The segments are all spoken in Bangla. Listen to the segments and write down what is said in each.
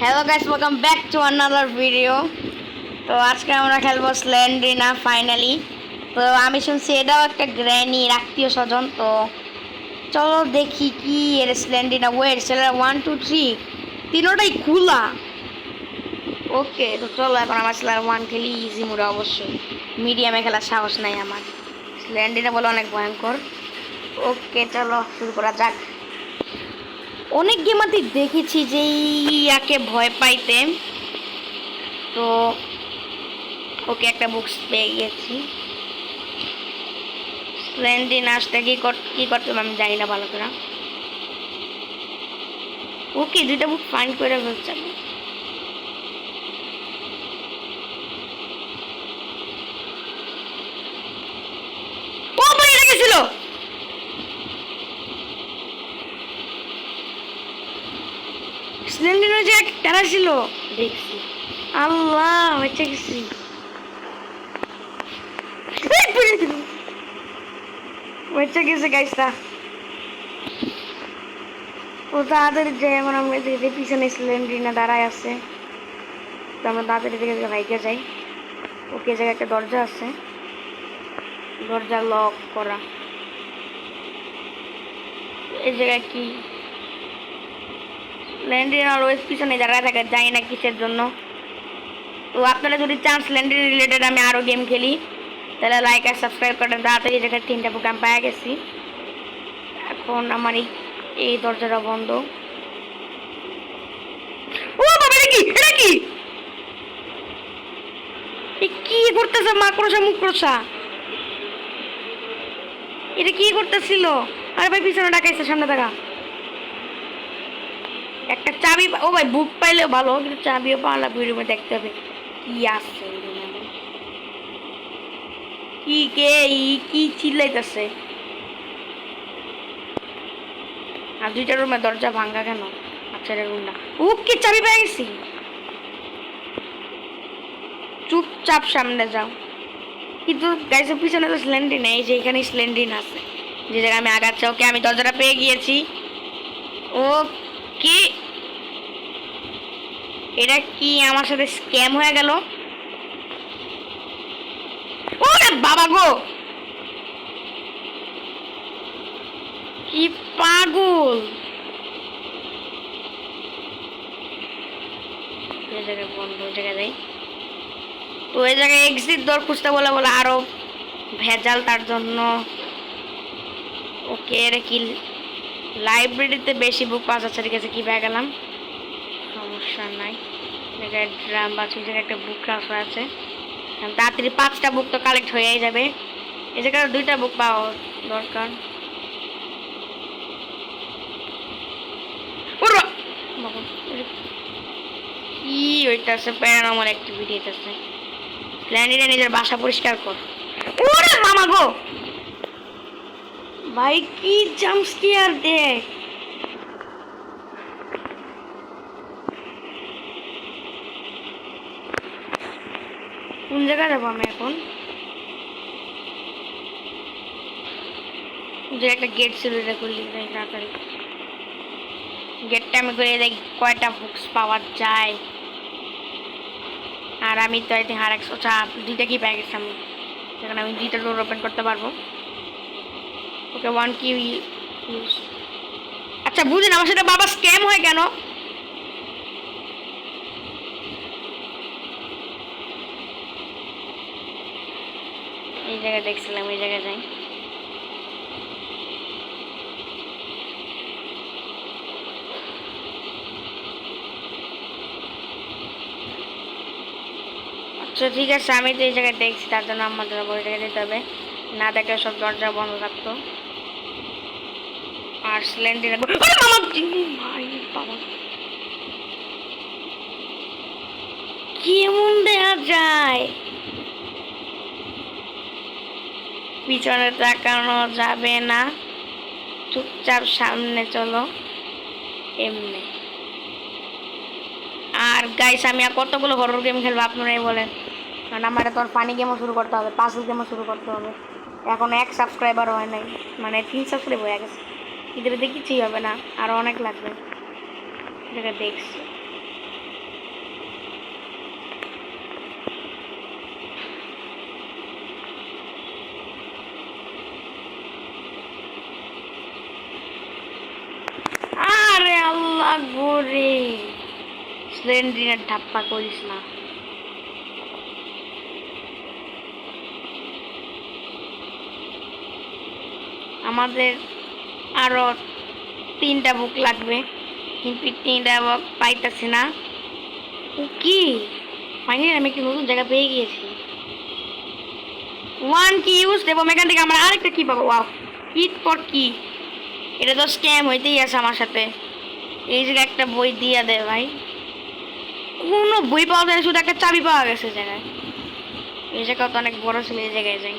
Hello guys, welcome back to another video. তো আজকে আমরা খেলবো স্ল্যান্ড্রিনা ফাইনালি। তো আমি শুনছি এটাও একটা গ্র্যানির আত্মীয় স্বজন। তো চলো দেখি কি এর স্ল্যান্ড্রিনা ওয়েট সেলার 1 2 3 তিনোটাই খোলা। ওকে, তো চলো এখন আমার সেলার 1 খেলি ইজি মোডে। অবশ্যই মিডিয়ামে খেলার সাহস নাই আমার। স্ল্যান্ড্রিনা বলে অনেক ভয়ঙ্কর। ওকে চলো শুরু করা যাক। অনেক গেমাতে দেখেছি যে ইয়াকে ভয় পাইতে। তো ওকে একটা বুকস পেয়ে গিয়েছি। স্প্লেন্ডিন আসতে কি করতে হবে আমি জানি না ভালো করে। ওকে দুইটা বুক ফাইন্ড করে ফেলছে। ও পড়ে গেছিল। স্প্লেন্ডিনের যে তারা ছিল দেখছি। আল্লাহ হচ্ছে গেছি। হচ্ছে গেছে গাইসটা। ও তাড়াতাড়ি যাই এখন আমরা দেখি পিছনে স্প্লেন্ডিনা দাঁড়ায় আছে। তো আমরা তাড়াতাড়ি থেকে ভাইকে যাই। ওকে জায়গায় একটা দরজা আছে, দরজা লক করা। এই জায়গায় কি স্প্লেন্ডিনা অলওয়েজ পিছনে দাঁড়ায় থাকে, জানি না কিসের জন্য। তো আপনারা যদি চান স্প্লেন্ডিনা রিলেটেড আমি আরও গেম খেলি তাহলে লাইক আর সাবস্ক্রাইব করেন। তাড়াতাড়ি জায়গায় 3টা বুক আমি পায়ে গেছি। এখন আমার এই দরজাটা বন্ধ। ও বাবা এটা কি, এটা কি, কি করতেছে মাকড়সা মুকড়সা? এটা কি করতেছিল? আরে ভাই পিছনে ডাকাইছে, সামনে দেখা। একটা চাবি, ও ভাই বুক পাইলেও ভালো, কিন্তু চাবিও পাওয়া ভিডিওর মধ্যে দেখতে হবে কি আছে। কি কে কি চিল্লাইতেছে? আর দুইটা রুমের দরজা ভাঙ্গা কেন? আচ্ছা এটা রুম না। ওকে চাবি পেয়ে গেছি। চুপচাপ সামনে যাও। কিন্তু গাইসের পিছনে তো স্ল্যান্ডিন নেই, যে এখানে স্ল্যান্ডিন আছে যে জায়গায় আমি আগাচ্ছি। ওকে আমি দরজাটা পেয়ে গিয়েছি। ওকে এটা কি আমার সাথে স্ক্যাম হয়ে গেল? ওরে বাবা গো, কি পাগল! এই জায়গায় বন্ধ, ওই জায়গায় যাই। তো এই জায়গায় এক্সিট দর খুঁজতে বলে বলে আরো ভেজাল তার জন্য। ওকে এর কি লাইব্রেরিতে বেশি বুক পাওয়া যাচ্ছে, ঠিক আছে কি পেয়ে গেলাম, সমস্যা নাই। জায়গায় ড্রাম বা ওই জায়গায় একটা বুক রাখা আছে। তাড়াতাড়ি 5টা বুক তো কালেক্ট হয়েই যাবে। এই জায়গায় 2টা বুক পাওয়া দরকার। কি হইতাছে? প্যারানর্মাল অ্যাক্টিভিটি হইতাছে। স্ল্যান্ডিনা নিজের বাসা পরিষ্কার কর। ওরে মামা গো ভাই, কি জাম্প স্কেয়ার দে! কোন জায়গায় যাবো আমি এখন? যে একটা গেট ছিল এটা করলি তাড়াতাড়ি। গেটটা আমি করে দেখি কয়টা বুকস পাওয়া যায়। আর আমি তো আই থিঙ্ক আর 2টা কি পেয়ে গেছি আমি। সেখানে আমি 2টা ডোর ওপেন করতে পারবো। ওকে 1 কি ইউজ। আচ্ছা বুঝেন আমার সাথে বাবা স্ক্যাম হয় কেন? এই জায়গায় দেখছিলাম, এই জায়গায় যাই। আচ্ছা ঠিক আছে, আমি তো এই জায়গায় দেখছি, তার জন্য আমাদের ওই জায়গায় যেতে হবে। না দেখলে সব দরজা বন্ধ থাকতো। আর স্ল্যান্ডিনা ভাই বাবা কেমন দেখা যায়? পিছনে তাকানো যাবে না, চুপচাপ সামনে চলো এমনি। আর গাইস আমি আর কতগুলো হরর গেম খেলবো আপনারাই বলেন, কারণ আমার তো ফানি গেমও শুরু করতে হবে, পাজল গেমও শুরু করতে হবে। এখন 1 সাবস্ক্রাইবার হয় নাই, মানে 3 সাবস্ক্রাইব হয়ে গেছে। কিন্তু কিছুই হবে না, আরও অনেক লাগবে। দেখছি গোরে স্লেন্ড্রিনের ধাপ্পা করিস না। আমাদের আরো 3টা বুক লাগবে, কিন্তু 3টা বুক পাইতেছি না। কি ফাইনালি আমি একটি নতুন জায়গা পেয়ে গিয়েছি। 1 কি ইউজ দেবো, এখান থেকে আমরা আরেকটা কি পাবো। ওয়াও, হিট পর কি, এটা তো স্ক্যাম হইতেই আছে আমার সাথে। এই জায়গায় একটা বই দিয়ে দে ভাই। কোনো বই পাওয়া যায় না, শুধু একটা চাবি পাওয়া গেছে জায়গায়। এই জায়গা তো অনেক বড় ছিল, এই জায়গায় যাই।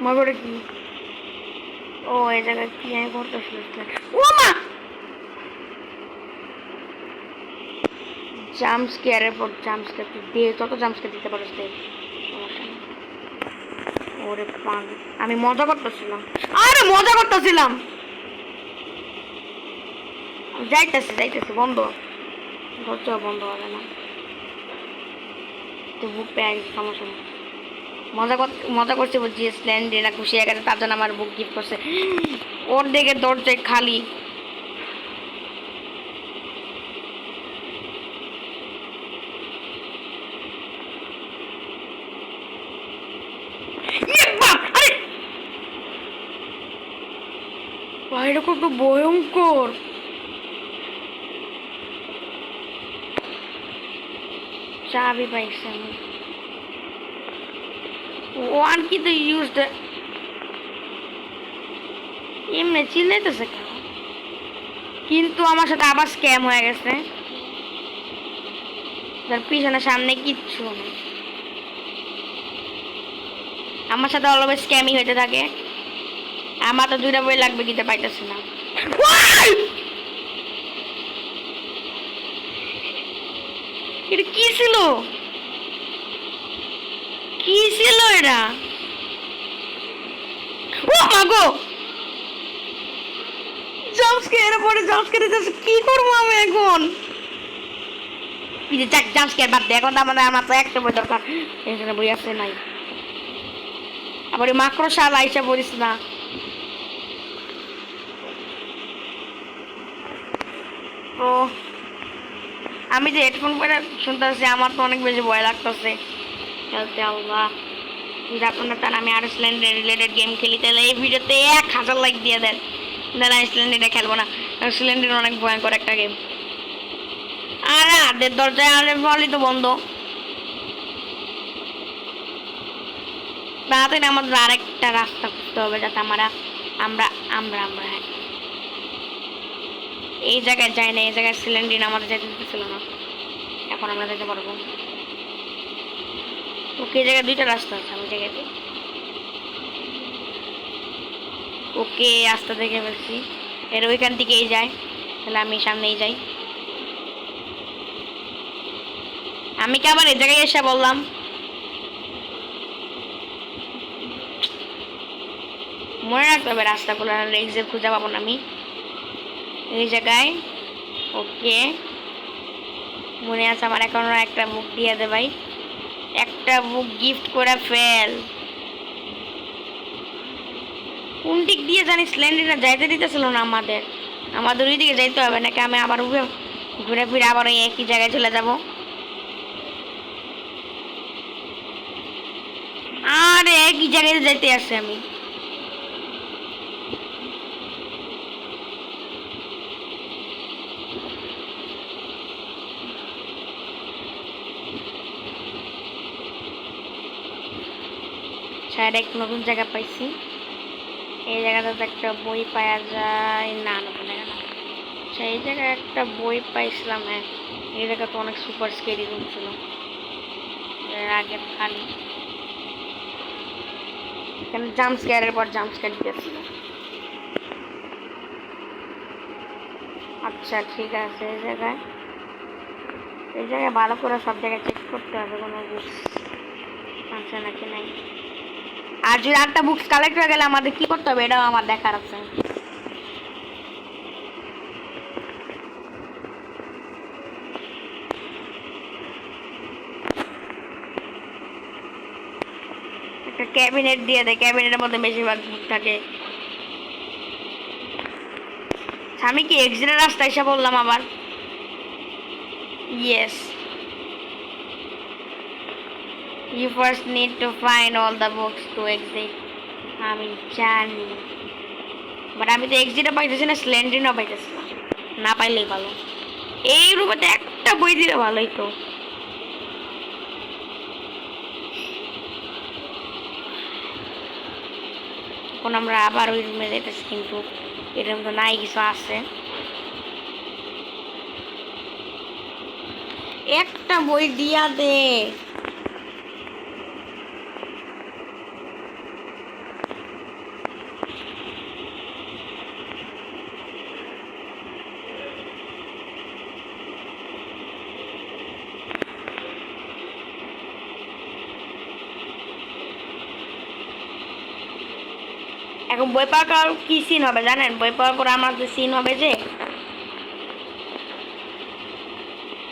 মগরে কি, ও এই জায়গায় কি আমি করতেছি। ও মা, জাম্প স্কেয়ারের পর জাম্প স্কেয়ার দে, যত জাম্প স্কেয়ার দিতে পারিস দে, সমস্যা নেই। ওরে পান, আমি মজা করতেছিলাম, আরে মজা করতেছিলাম। যাইতেছি যাইতেছি, বন্ধ দরজা বন্ধ হবে না তো বুক পেয়ে গেছি, সমস্যা নেই। মজা করছে বুঝছি, স্ল্যান্ডেরা খুশি হয়ে গেছে, তার জন্য আমার বুক গিফট করছে। ওর দিকে দরজায় খালি। বাইরে কত ভয়ঙ্কর। চাবি পাইছি আমি। ওয়ান কি তো ইউজ এমনি চিল্লাইতেছে, কিন্তু আমার সাথে আবার স্ক্যাম হয়ে গেছে। তার পিছনে সামনে কিচ্ছু নেই, আমার সাথে অলওয়েজ স্ক্যামই হইতে থাকে। আমার তো 2টা বই লাগবে, কিন্তু পাইতেছি না। এটা কি ছিল, কি ছিল এটা? ও মাগো, জাম্পস্কেয়ার পরে জাম্পস্কেয়ার দিতেছে, কি করবো আমি এখন? জাম্পস্কেয়ার বাদ দে, এখন তো আমার তো একটা বই দরকার। এখানে বই আছে নাই, আবার মাকড়সাল আইসা বলিস না। তো আমি যে হেডফোন পরে শুনতেছি, আমার তো অনেক বেশি ভয় লাগতেছে খেলতে। আল্লাহ, যদি আপনারা চান আমি আরো স্ল্যান্ডার রিলেটেড গেম খেলি, তাহলে এই ভিডিওতে 1000 লাইক দিয়ে দেন। না আমি স্ল্যান্ডারটা খেলবো না, স্ল্যান্ডার অনেক ভয়ঙ্কর একটা গেম। আর হাতের দরজায় আরে বলি তো বন্ধ। তাড়াতাড়ি আমাদের আরেকটা রাস্তা খুঁজতে হবে, যাতে আমরা আমরা আমরা আমরা হ্যাঁ এই জায়গায় যাই না। এই জায়গায় সিলিন্ডার আমাদের যেতে দিতেছিল না, এখন আমরা যেতে পারবো। ওকে, এই জায়গায় 2টা রাস্তা আছে, আমি জায়গাতে ওকে রাস্তা দেখে ফেলছি। এর ওইখান থেকেই যায়, তাহলে আমি সামনেই যাই। আমি কি আবার এই জায়গায় এসে বললাম? মনে রাখতে হবে রাস্তাগুলো, এক্সিট খুঁজে পাবো না আমি এই জায়গায়। ওকে, মনে আছে আমার। এখনো একটা বুক দিয়ে দে ভাই, একটা বুক গিফট করে ফেল। কোন দিক দিয়ে জানি স্ল্যান্ডারটা যাইতে দিতেছিল না আমাদের ওই দিকে যাইতে হবে, নাকি আমি আবার ঘুরে ফিরে আবার ওই একই জায়গায় চলে যাব? আরে একই জায়গায় যাইতে আসছি আমি। সাইডে একটা নতুন জায়গা পাইছি, এই জায়গাটাতে একটা বই পাওয়া যায় না, নতুন জায়গা না, সেই জায়গায় একটা বই পাইছিলাম। হ্যাঁ, এই জায়গা তো অনেক সুপার স্কেরি রুম ছিল, এর আগে খালি এখানে জাম্প স্কেয়ারের পর জাম্প স্কেয়ার দিয়েছিল। আচ্ছা ঠিক আছে, এই জায়গায় ভালো করে সব জায়গায় চেক করতে হবে কোনো বুকস আছে নাকি নাই। আর যদি একটা বুকস কালেক্ট হয়ে গেলে আমাদের কি করতে হবে, এটাও আমার দেখার আছে। একটা ক্যাবিনেট দিয়ে দেয়, ক্যাবিনেটের মধ্যে বেশিরভাগ বুক থাকে। আমি কি এক্সিটের রাস্তা এসে বললাম আবার? Yes, you first need to find all the books to exit. আমি জানি, বাট আমি তো এক্সিটও পাইতেছি না, স্লেন্ড্রিনও পাইতেছি না। না পাইলেই ভালো। এই রুমেতে একটা বই দিলে ভালোই তো। এখন আমরা আবার ওই রুমে যেতেছি, কিন্তু এরকম তো নাই, কিছু আছে। একটা বই দিয়া দে। এখন বই পাওয়ার কি সিন হবে জানেন? বই পাওয়ার পর আমার যে সিন হবে যে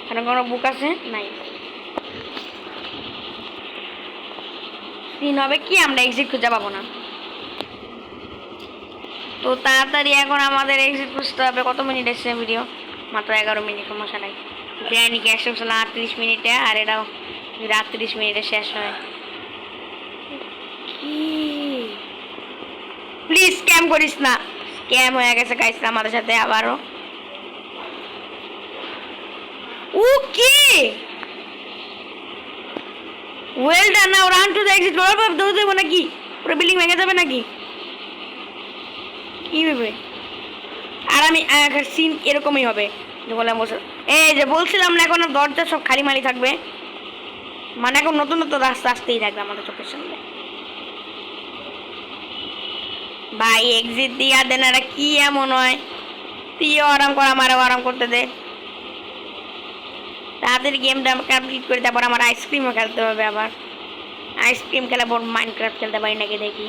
এখানে কোনো বুক আছে নাই, সিন হবে কি আমরা এক্সিট খুঁজে পাবো না। তো তাড়াতাড়ি এখন আমাদের এক্সিট খুঁজতে হবে। কত মিনিট এসছে ভিডিও? মাত্র 11 মিনিট, সমস্যা নাই। গ্র্যানি কি একশো 38 মিনিটে, আর এটাও 38 মিনিটে শেষ হয়। প্লিজ স্ক্যাম করিস না। স্ক্যাম হয়ে গেছে গাইস আমাদের সাথে আবারও। Okay, well done. Now run to the exit. বাবা দৌড় দেবো নাকি? পুরো বিল্ডিং ভেঙে যাবে নাকি? কি ভেবে? আর আমি সিন এরকমই হবে যে বললাম, এই যে বলছিলাম না, এখন দরজা সব খালি মালি থাকবে, মানে এখন নতুন নতুন রাস্তা আসতেই থাকবে আমাদের চোখের সামনে। ভাই এক্সিট দিয়া দেন, এটা কি এমন হয়? তুইও আরাম কর, আমারও আরাম করতে দে। তাদের গেমটা কমপ্লিট করে তারপর আমার আইসক্রিমও খেলতে হবে। আবার আইসক্রিম খেলে পর মাইনক্রাফট খেলতে পারি নাকি দেখি।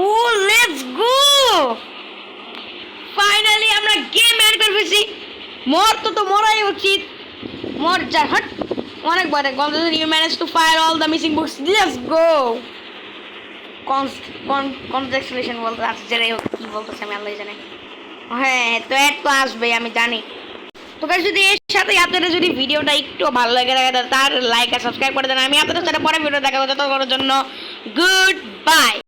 ও লেটস গো, ফাইনালি আমরা গেম এন্ড করে ফেলেছি। মর তো মরাই উচিত, মর যা, হট। অনেক বড় গন্ধ। You manage to fire all the missing books. Let's go. Conjunction বলতে আছে, যেটাই হোক কি বলতেছে আমি আল্লাহ জানে। হ্যাঁ তো এর তো আসবেই, আমি জানি। তো গাইস যদি এর সাথে আপনাদের যদি ভিডিওটা একটু ভালো লাগে তার লাইক আর সাবস্ক্রাইব করে দেন। আমি আপনাদের সাথে পরে ভিডিও দেখা করতে, ততক্ষণের জন্য গুড বাই।